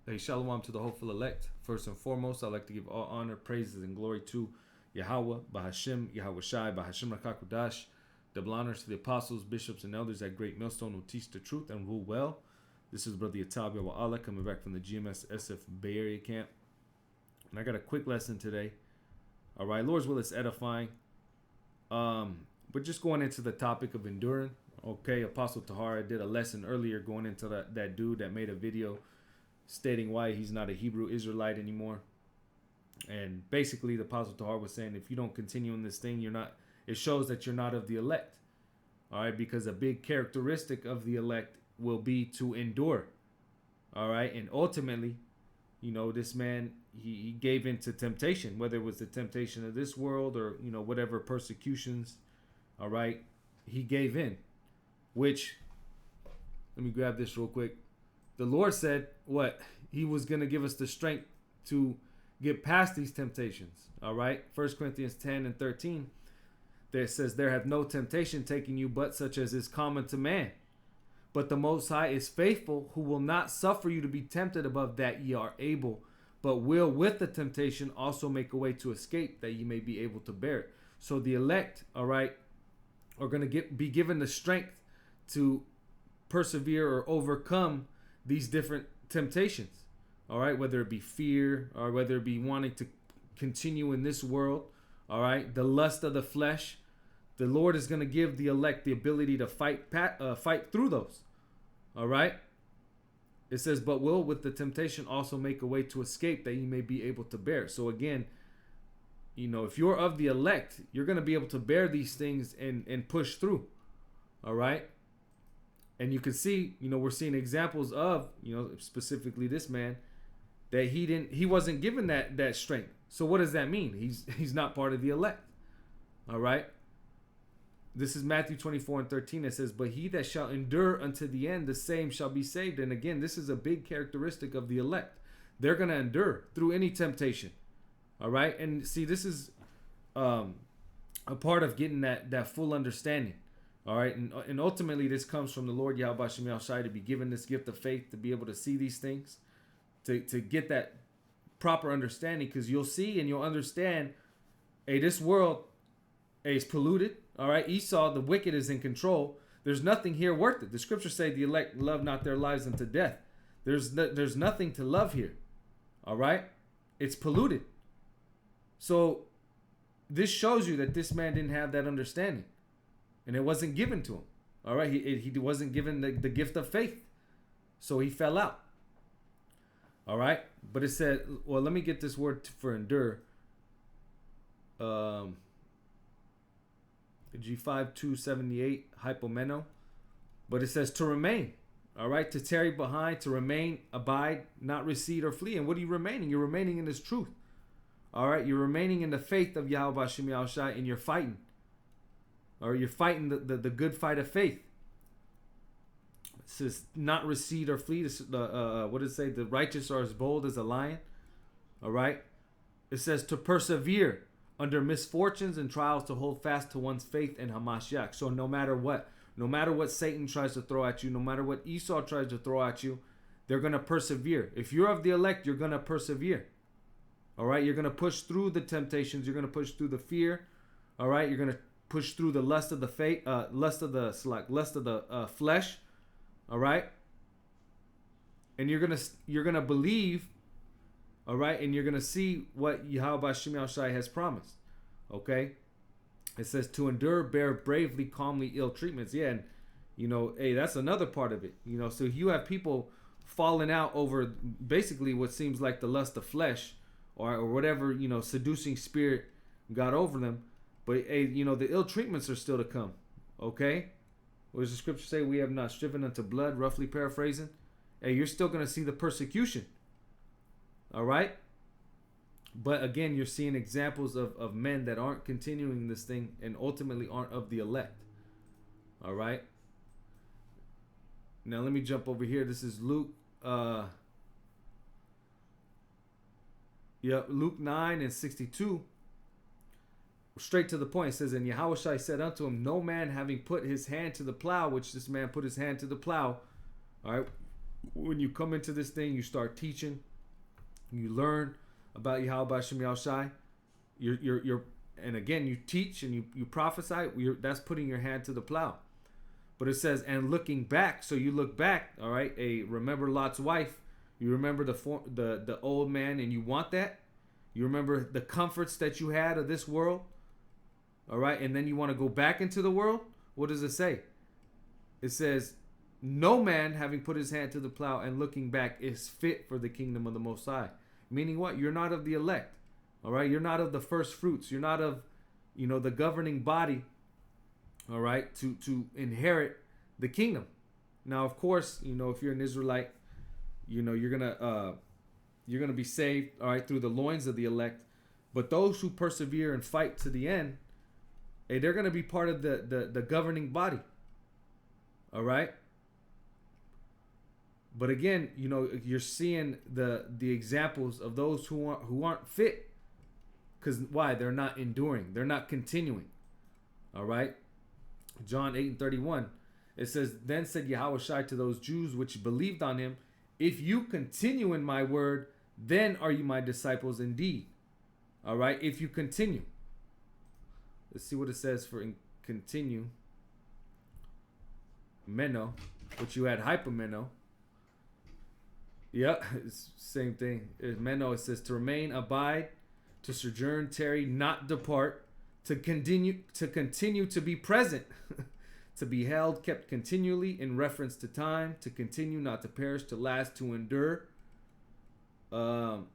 Hey, shalom to the hopeful elect. First and foremost, I'd like to give all honor, praises, and glory to Yahweh, Bahashim, Yahweh Shai, Bahashim Rakakudash. Double honors to the apostles, bishops, and elders at Great Millstone who teach the truth and rule well. This is Brother Yatab Yawa'ala coming back from the GMS SF Bay Area camp. And I got a quick lesson today. All right, Lord's will is edifying. But just going into the topic of enduring. Okay, Apostle Tahara did a lesson earlier going into that dude that made a video stating why he's not a Hebrew Israelite anymore. And basically the Apostle Tahar was saying if you don't continue in this thing, it shows that you're not of the elect. All right, because a big characteristic of the elect will be to endure. All right, and ultimately, this man, he gave in to temptation, whether it was the temptation of this world or, whatever persecutions. All right, he gave in, which, let me grab this real quick. The Lord said what? He was going to give us the strength to get past these temptations. All right. 1 Corinthians 10 and 13. There says, there hath no temptation taken you but such as is common to man. But the Most High is faithful, who will not suffer you to be tempted above that ye are able, but will with the temptation also make a way to escape, that ye may be able to bear it. So the elect, all right, are going to be given the strength to persevere or overcome these different temptations. All right, whether it be fear or whether it be wanting to continue in this world. All right, the lust of the flesh. The Lord is going to give the elect the ability to fight through those. All right. It says, but will with the temptation also make a way to escape, that you may be able to bear. So again, if you're of the elect, you're going to be able to bear these things and push through. All right. And you can see, we're seeing examples of, specifically this man, that he wasn't given that strength. So what does that mean? He's not part of the elect. All right. This is Matthew 24 and 13. It says, but he that shall endure unto the end, the same shall be saved. And again, this is a big characteristic of the elect. They're going to endure through any temptation. All right. And see, this is a part of getting that full understanding. All right, and ultimately this comes from the Lord Yahweh Shem Yahushai to be given this gift of faith, to be able to see these things, to get that proper understanding, because you'll see and you'll understand, hey, this world, is polluted. All right, Esau, the wicked, is in control. There's nothing here worth it. The scriptures say the elect love not their lives unto death. There's nothing to love here. All right, it's polluted. So this shows you that this man didn't have that understanding. And it wasn't given to him. All right. He wasn't given the gift of faith. So he fell out. All right. But it said, well, let me get this word for endure. G5278, hypomeno. But it says to remain. All right. To tarry behind, to remain, abide, not recede or flee. And what are you remaining? You're remaining in this truth. All right. You're remaining in the faith of Yahweh Shem Yahushai, and you're fighting. Or you're fighting the good fight of faith. It says not recede or flee. What does it say? The righteous are as bold as a lion. All right. It says to persevere under misfortunes and trials, to hold fast to one's faith in Hamashiach. So no matter what Satan tries to throw at you, no matter what Esau tries to throw at you, they're going to persevere. If you're of the elect, you're going to persevere. All right. You're going to push through the temptations. You're going to push through the fear. All right. You're going to push through the lust of the lust of the flesh, all right. And you're gonna believe, all right, and you're gonna see what Yahweh Shem Yahushai has promised, okay. It says to endure, bear bravely, calmly ill treatments. Yeah, and hey, that's another part of it. So you have people falling out over basically what seems like the lust of flesh, or whatever seducing spirit got over them. But, hey, the ill treatments are still to come. Okay? What does the scripture say? We have not striven unto blood, roughly paraphrasing. Hey, you're still going to see the persecution. All right? But, again, you're seeing examples of men that aren't continuing this thing and ultimately aren't of the elect. All right? Now, let me jump over here. This is Luke. Luke 9 and 62. Straight to the point. It says, and Yahushua said unto him, no man having put his hand to the plow, which this man put his hand to the plow, all right, when you come into this thing, you start teaching, you learn about Yahweh Shem Yahushai. You're and again, you teach and you prophesy. That's putting your hand to the plow. But it says, and looking back, so you look back, all right. Remember Lot's wife. You remember the old man, and you want that. You remember the comforts that you had of this world, all right. And then you want to go back into the world. What does it say? It says, no man having put his hand to the plow and looking back is fit for the kingdom of the Most High. Meaning what? You're not of the elect, all right. You're not of the first fruits. You're not of, the governing body. All right, to inherit the kingdom. Now, of course, if you're an Israelite, you're gonna be saved, all right, through the loins of the elect. But those who persevere and fight to the end, they're gonna be part of the governing body. All right. But again, you're seeing the examples of those who aren't fit, because why? They're not enduring. They're not continuing. All right. John 8:31, it says, then said Yahushua to those Jews which believed on him, if you continue in my word, then are you my disciples indeed. All right, if you continue. Let's see what it says for continue. Meno, which you had hypomeno. Yeah, it's same thing. Meno, it says to remain, abide, to sojourn, tarry, not depart, to continue to be present, to be held, kept continually in reference to time, to continue, not to perish, to last, to endure, to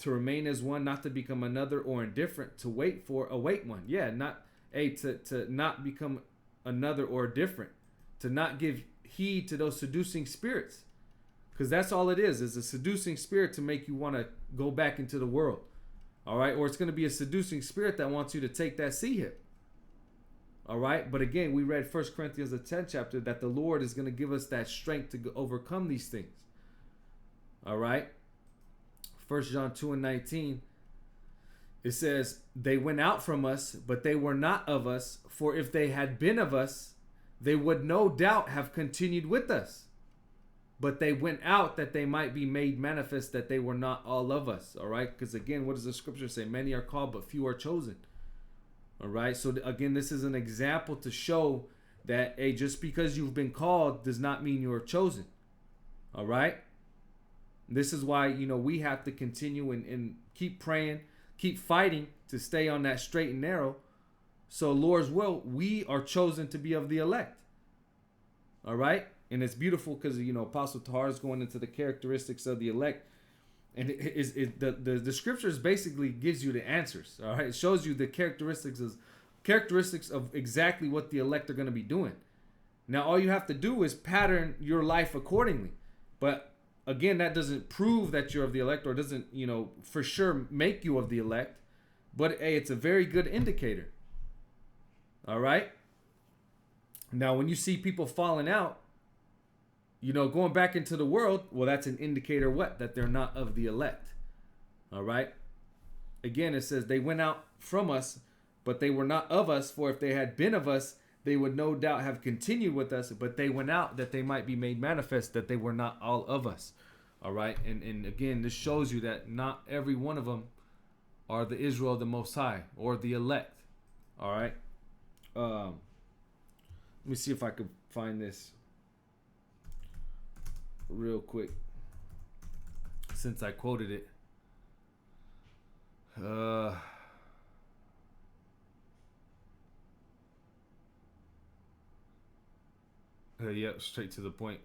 remain as one, not to become another or indifferent, to wait for, await one. Yeah, not to not become another or different, to not give heed to those seducing spirits, because that's all it is a seducing spirit to make you want to go back into the world. All right, or it's going to be a seducing spirit that wants you to take that sea hip. All right, but again, we read 1 Corinthians the 10th chapter that the Lord is going to give us that strength to overcome these things. All right, 1 John 2:19, it says, they went out from us, but they were not of us. For if they had been of us, they would no doubt have continued with us. But they went out that they might be made manifest that they were not all of us. All right. Because again, what does the scripture say? Many are called, but few are chosen. All right. So again, this is an example to show that, just because you've been called does not mean you are chosen. All right. This is why, we have to continue and keep praying, keep fighting to stay on that straight and narrow. So Lord's will, we are chosen to be of the elect. All right. And it's beautiful because, Apostle Tahar is going into the characteristics of the elect. And the scriptures basically gives you the answers. All right. It shows you the characteristics of exactly what the elect are going to be doing. Now, all you have to do is pattern your life accordingly. But again, that doesn't prove that you're of the elect, or doesn't, for sure make you of the elect. But it's a very good indicator. All right. Now, when you see people falling out, going back into the world, well, that's an indicator what? That they're not of the elect. All right. Again, it says they went out from us, but they were not of us. For if they had been of us, they would no doubt have continued with us. But they went out that they might be made manifest that they were not all of us. All right. And again, this shows you that not every one of them are the Israel of the Most High or the elect. All right. Let me see if I could find this real quick, since I quoted it. Yep, straight to the point.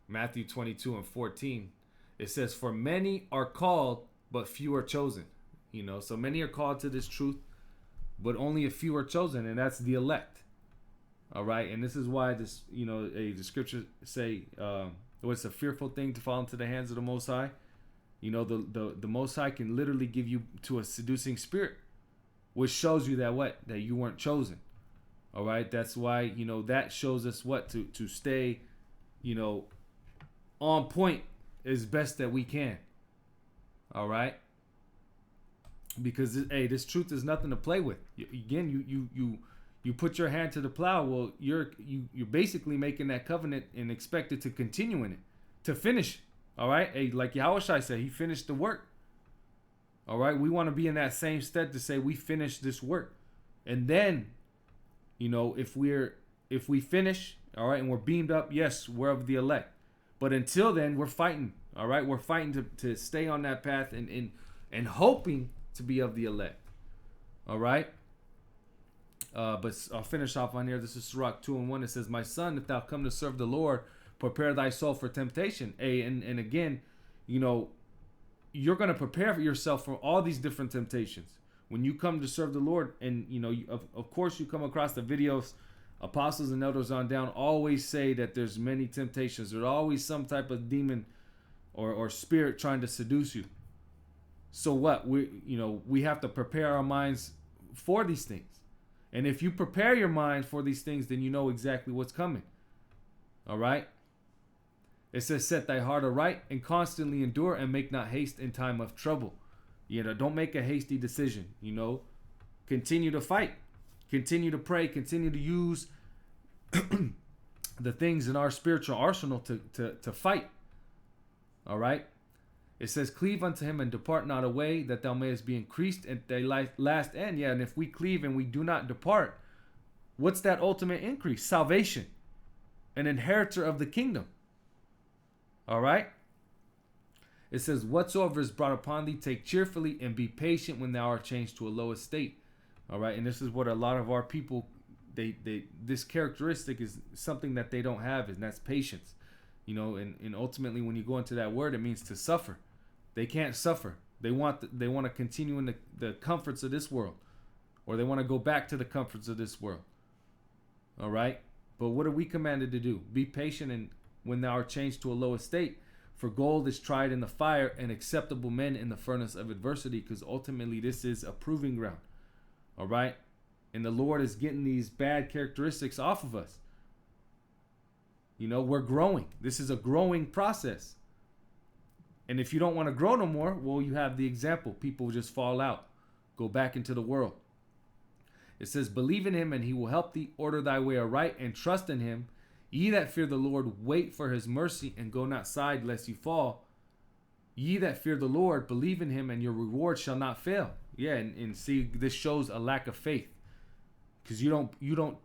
Matthew 22:14. It says, for many are called, but few are chosen. So many are called to this truth, but only a few are chosen, and that's the elect. All right, and this is why this, the scriptures say, it's a fearful thing to fall into the hands of the Most High. The Most High can literally give you to a seducing spirit, which shows you that you weren't chosen. All right, that's why that shows us to stay, on point as best that we can. All right, because this truth is nothing to play with. Again, you put your hand to the plow. Well, you're basically making that covenant and expect it to continue in it, to finish. All right. Hey, like Yahushua said, he finished the work. All right. We want to be in that same stead to say we finished this work. And then, if we finish, all right, and we're beamed up, yes, we're of the elect. But until then, we're fighting. All right. We're fighting to stay on that path and hoping to be of the elect. All right. But I'll finish off on here. This is Sirach 2:1. It says, "My son, if thou come to serve the Lord, prepare thy soul for temptation." And again, you're going to prepare for yourself for all these different temptations. When you come to serve the Lord, and of course you come across the videos, apostles and elders on down always say that there's many temptations. There's always some type of demon or spirit trying to seduce you. So what? We have to prepare our minds for these things. And if you prepare your mind for these things, then you know exactly what's coming. All right? It says, "Set thy heart aright and constantly endure, and make not haste in time of trouble." Don't make a hasty decision. Continue to fight. Continue to pray. Continue to use the things in our spiritual arsenal to fight. All right? It says, "Cleave unto him and depart not away, that thou mayest be increased at thy last end." Yeah, and if we cleave and we do not depart, what's that ultimate increase? Salvation. An inheritor of the kingdom. All right? It says, "Whatsoever is brought upon thee, take cheerfully, and be patient when thou art changed to a low estate." All right? And this is what a lot of our people, this characteristic is something that they don't have, and that's patience. And ultimately when you go into that word, it means to suffer. They can't suffer. They want to continue in the comforts of this world, or they want to go back to the comforts of this world. All right? But what are we commanded to do? Be patient, and when thou art changed to a low estate, for gold is tried in the fire, and acceptable men in the furnace of adversity, because ultimately this is a proving ground. All right? And the Lord is getting these bad characteristics off of us. We're growing. This is a growing process. And if you don't want to grow no more, well, you have the example. People just fall out, go back into the world. It says, "Believe in him, and he will help thee. Order thy way aright, and trust in him. Ye that fear the Lord, wait for his mercy, and go not side, lest you fall. Ye that fear the Lord, believe in him, and your reward shall not fail." Yeah, and see, this shows a lack of faith. Because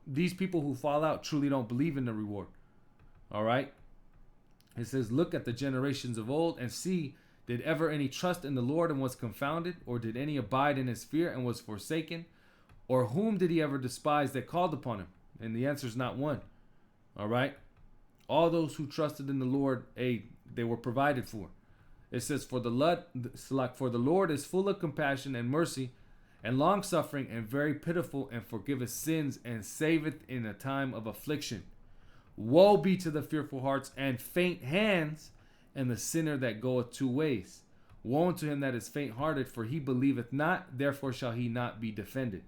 these people who fall out truly don't believe in the reward. All right? It says, "Look at the generations of old, and see, did ever any trust in the Lord and was confounded? Or did any abide in his fear and was forsaken? Or whom did he ever despise that called upon him?" And the answer is not one. All right? All those who trusted in the Lord, they were provided for. It says, For the Lord is full of compassion and mercy, and long suffering, and very pitiful, and forgiveth sins, and saveth in a time of affliction. Woe be to the fearful hearts and faint hands, and the sinner that goeth two ways. Woe unto him that is faint hearted, for he believeth not, therefore shall he not be defended.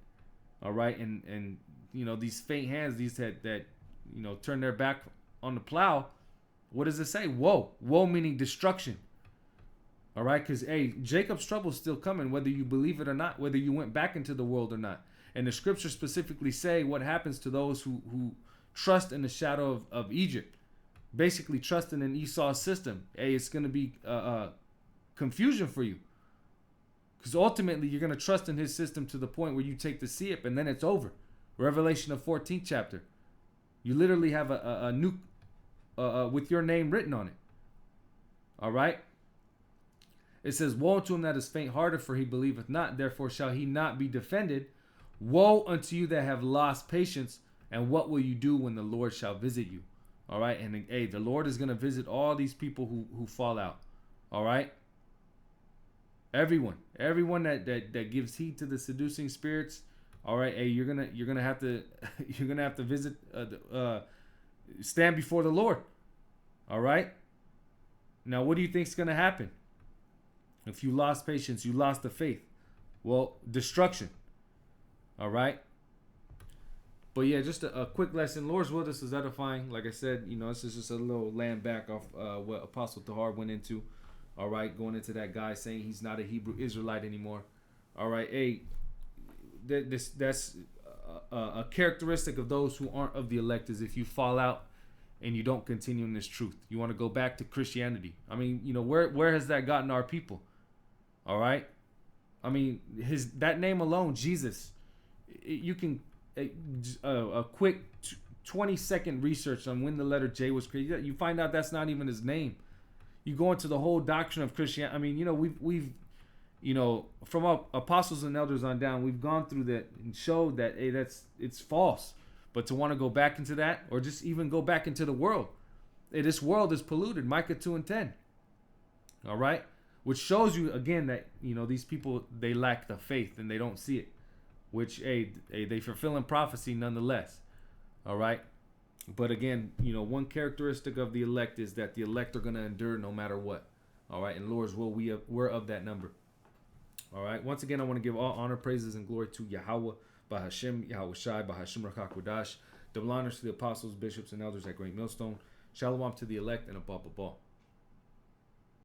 All right, and these faint hands, these that turn their back on the plow. What does it say? Woe meaning destruction. All right, because Jacob's trouble is still coming, whether you believe it or not, whether you went back into the world or not. And the scriptures specifically say what happens to those who trust in the shadow of Egypt, basically trusting in Esau's system. It's going to be confusion for you, because ultimately you're going to trust in his system to the point where you take the Seop, and then it's over. Revelation of 14th chapter. You literally have a nuke with your name written on it. All right. It says, "Woe unto him that is faint-hearted, for he believeth not, therefore shall he not be defended. Woe unto you that have lost patience, and what will you do when the Lord shall visit you?" All right, and the Lord is going to visit all these people who fall out. All right, everyone that gives heed to the seducing spirits. All right, you're gonna have to visit, stand before the Lord. All right. Now, what do you think is going to happen? If you lost patience, you lost the faith. Well, destruction. All right. But yeah, just a quick lesson. Lord's will, this is edifying. Like I said, this is just a little land back off what Apostle Tahar went into. All right, going into that guy saying he's not a Hebrew Israelite anymore. All right, that's a characteristic of those who aren't of the elect, is if you fall out and you don't continue in this truth. You want to go back to Christianity. I mean, where has that gotten our people? All right. I mean, that name alone, Jesus. You can a quick 20-second research on when the letter J was created. You find out that's not even his name. You go into the whole doctrine of Christianity. I mean, we've from our apostles and elders on down, we've gone through that and showed that it's false. But to want to go back into that, or just even go back into the world, this world is polluted. Micah 2:10. All right, which shows you again that these people, they lack the faith and they don't see it. Which they fulfilling prophecy nonetheless. All right. But again, one characteristic of the elect is that the elect are going to endure no matter what. All right. And Lord's will, we're of that number. All right. Once again, I want to give all honor, praises, and glory to Yahweh, Bahashem, Yahweh Shai, Bahashem Rakakwadash. Double honors to the apostles, bishops, and elders at Great Millstone. Shalom to the elect and above all.